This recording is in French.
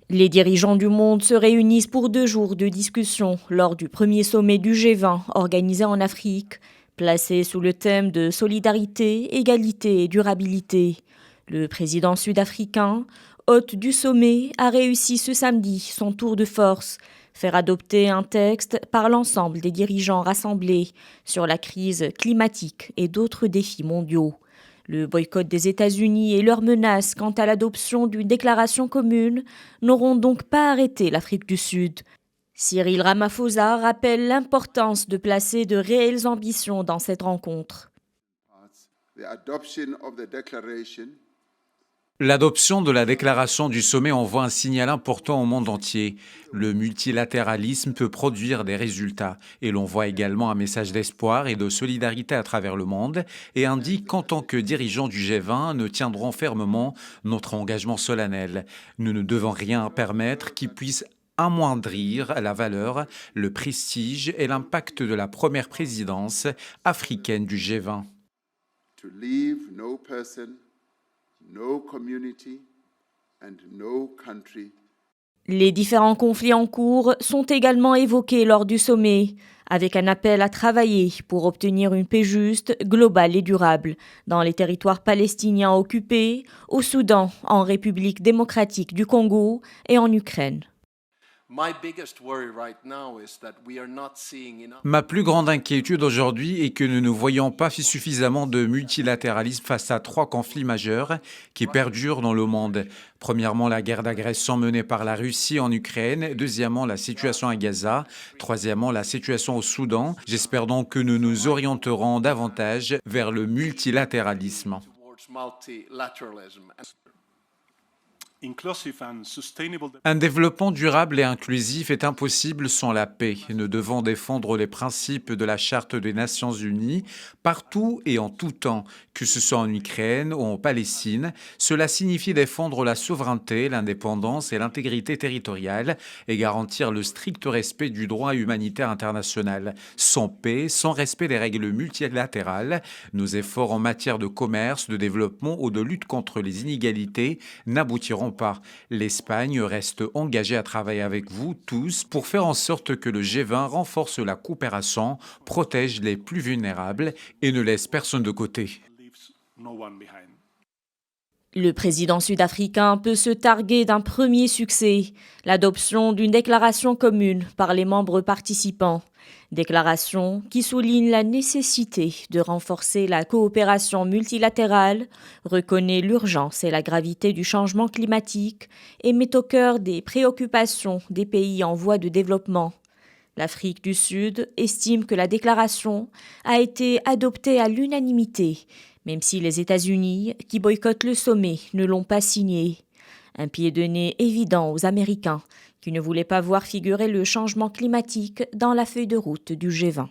Les dirigeants du monde se réunissent pour 2 jours de discussion lors du premier sommet du G20 organisé en Afrique, placé sous le thème de solidarité, égalité et durabilité. Le président sud-africain, hôte du sommet, a réussi ce samedi son tour de force, faire adopter un texte par l'ensemble des dirigeants rassemblés sur la crise climatique et d'autres défis mondiaux. Le boycott des États-Unis et leurs menaces quant à l'adoption d'une déclaration commune n'auront donc pas arrêté l'Afrique du Sud. Cyril Ramaphosa rappelle l'importance de placer de réelles ambitions dans cette rencontre. L'adoption de la déclaration du sommet envoie un signal important au monde entier. Le multilatéralisme peut produire des résultats et l'on voit également un message d'espoir et de solidarité à travers le monde et indique qu'en tant que dirigeants du G20, nous tiendrons fermement notre engagement solennel. Nous ne devons rien permettre qui puisse amoindrir la valeur, le prestige et l'impact de la première présidence africaine du G20. No community and no country. Les différents conflits en cours sont également évoqués lors du sommet, avec un appel à travailler pour obtenir une paix juste, globale et durable dans les territoires palestiniens occupés, au Soudan, en République démocratique du Congo et en Ukraine. Ma plus grande inquiétude aujourd'hui est que nous ne voyons pas suffisamment de multilatéralisme face à 3 conflits majeurs qui perdurent dans le monde. Premièrement, la guerre d'agression menée par la Russie en Ukraine. Deuxièmement, la situation à Gaza. Troisièmement, la situation au Soudan. J'espère donc que nous nous orienterons davantage vers le multilatéralisme. Un développement durable et inclusif est impossible sans la paix. Nous devons défendre les principes de la Charte des Nations Unies partout et en tout temps, que ce soit en Ukraine ou en Palestine. Cela signifie défendre la souveraineté, l'indépendance et l'intégrité territoriale et garantir le strict respect du droit humanitaire international. Sans paix, sans respect des règles multilatérales, nos efforts en matière de commerce, de développement ou de lutte contre les inégalités n'aboutiront pas. L'Espagne reste engagée à travailler avec vous tous pour faire en sorte que le G20 renforce la coopération, protège les plus vulnérables et ne laisse personne de côté. Le président sud-africain peut se targuer d'un premier succès, l'adoption d'une déclaration commune par les membres participants. Déclaration qui souligne la nécessité de renforcer la coopération multilatérale, reconnaît l'urgence et la gravité du changement climatique et met au cœur des préoccupations des pays en voie de développement. L'Afrique du Sud estime que la déclaration a été adoptée à l'unanimité, même si les États-Unis, qui boycottent le sommet, ne l'ont pas signé. Un pied de nez évident aux Américains, qui ne voulaient pas voir figurer le changement climatique dans la feuille de route du G20.